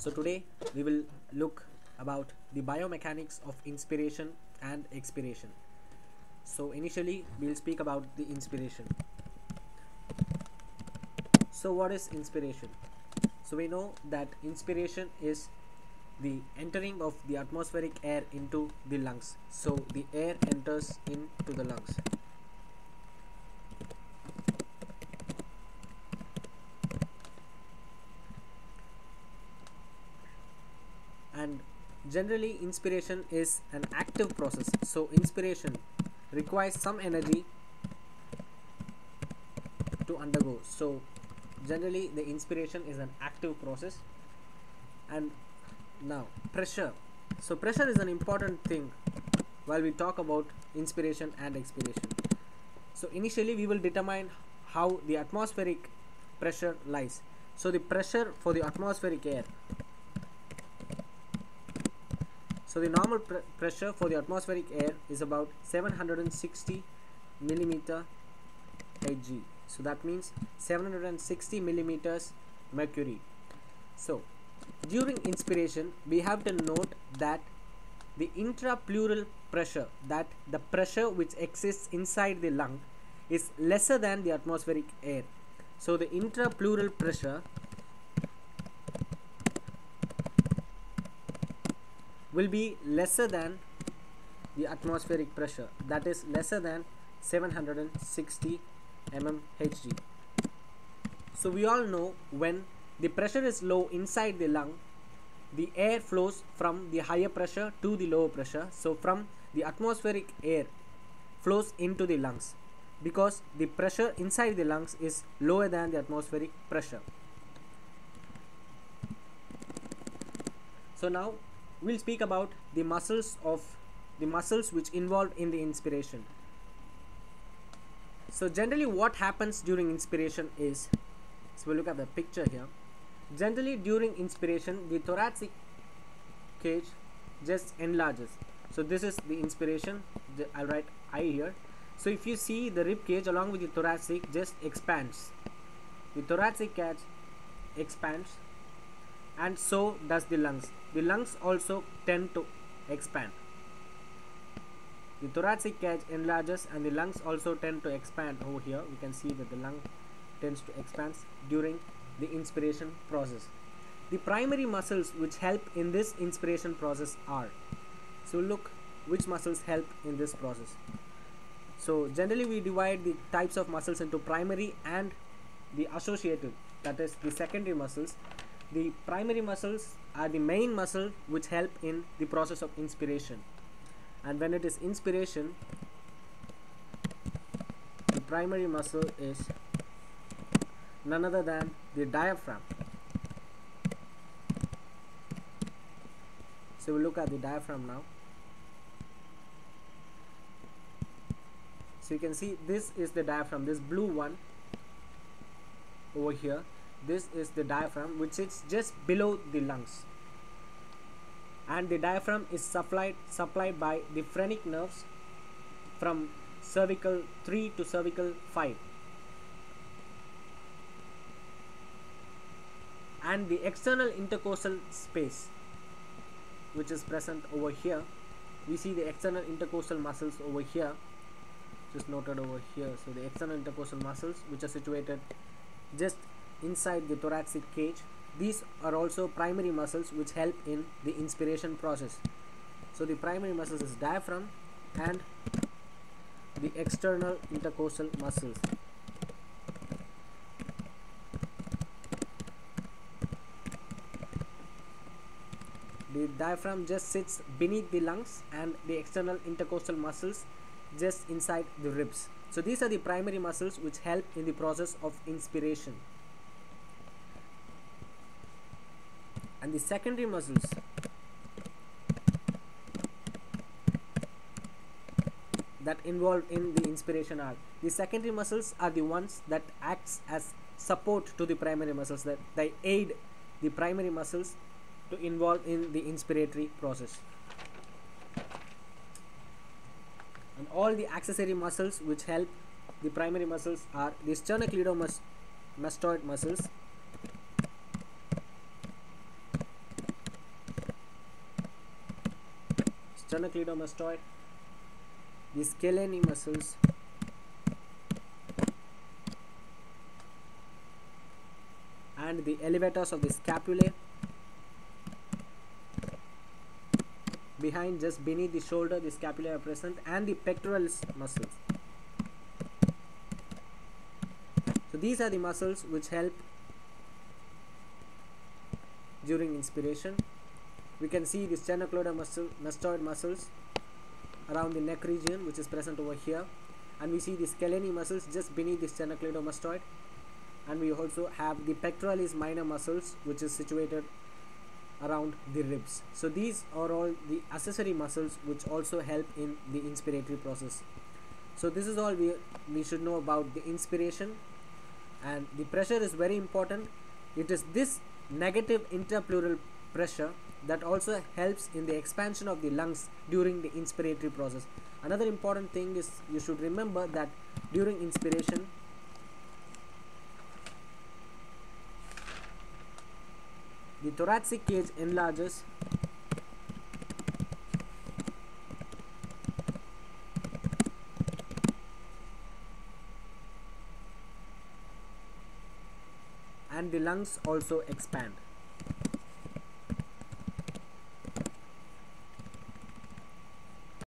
So today we will look about the biomechanics of inspiration and expiration. So initially we'll speak about the inspiration. So what is inspiration? So we know that inspiration is the entering of the atmospheric air into the lungs. So the air enters into the lungs. And generally inspiration is an active process. So inspiration requires some energy to undergo. So generally the inspiration is an active process. And now pressure. So pressure is an important thing while we talk about inspiration and expiration. So initially we will determine how the atmospheric pressure lies. So the pressure for the atmospheric air. So the normal pressure for the atmospheric air is about 760 millimeter Hg. So that means 760 millimeters mercury. So during inspiration we have to note that the intrapleural pressure, that the pressure which exists inside the lung, is lesser than the atmospheric air. So the intrapleural pressure will be lesser than the atmospheric pressure, that is lesser than 760 mmHg. So we all know when the pressure is low inside the lung, the air flows from the higher pressure to the lower pressure. So from the atmospheric air flows into the lungs because the pressure inside the lungs is lower than the atmospheric pressure. So now we'll speak about the muscles which involved in the inspiration. So generally what happens during inspiration is, so we'll look at the picture here. Generally during inspiration the thoracic cage just enlarges. So this is the inspiration, I'll write I here. So if you see, the rib cage along with the thoracic just expands. The thoracic cage expands, and so does the lungs. The lungs also tend to expand. The thoracic cage enlarges and the lungs also tend to expand. Over here we can see that the lung tends to expand during the inspiration process. The primary muscles which help in this inspiration process are, so look which muscles help in this process. So generally we divide the types of muscles into primary and the associative, that is the secondary muscles. The primary muscles are the main muscle which help in the process of inspiration, and when it is inspiration, the primary muscle is none other than the diaphragm. So we'll look at the diaphragm now. So you can see this is the diaphragm, this blue one over here. This is the diaphragm which sits just below the lungs, and the diaphragm is supplied by the phrenic nerves from cervical 3 to cervical 5, and the external intercostal space which is present over here. We see the external intercostal muscles over here, just noted over here. So the external intercostal muscles which are situated just inside the thoracic cage, these are also primary muscles which help in the inspiration process. So the primary muscles is diaphragm and the external intercostal muscles. The diaphragm just sits beneath the lungs and the external intercostal muscles just inside the ribs. So these are the primary muscles which help in the process of inspiration. And the secondary muscles that involved in the inspiration are, the secondary muscles are the ones that acts as support to the primary muscles, that they aid the primary muscles to involve in the inspiratory process. And all the accessory muscles which help the primary muscles are the sternocleidomastoid muscles, sternocleidomastoid, the scalene muscles, and the elevators of the scapulae. Behind, just beneath the shoulder, the scapulae are present, and the pectoralis muscles. So these are the muscles which help during inspiration. We can see the sternocleidomastoid muscles around the neck region, which is present over here, and we see the scalene muscles just beneath the sternocleidomastoid, and we also have the pectoralis minor muscles, which is situated around the ribs. So these are all the accessory muscles which also help in the inspiratory process. So this is all we should know about the inspiration. And the pressure is very important. It is this negative interpleural pressure that also helps in the expansion of the lungs during the inspiratory process. Another important thing is you should remember that during inspiration, the thoracic cage enlarges and the lungs also expand.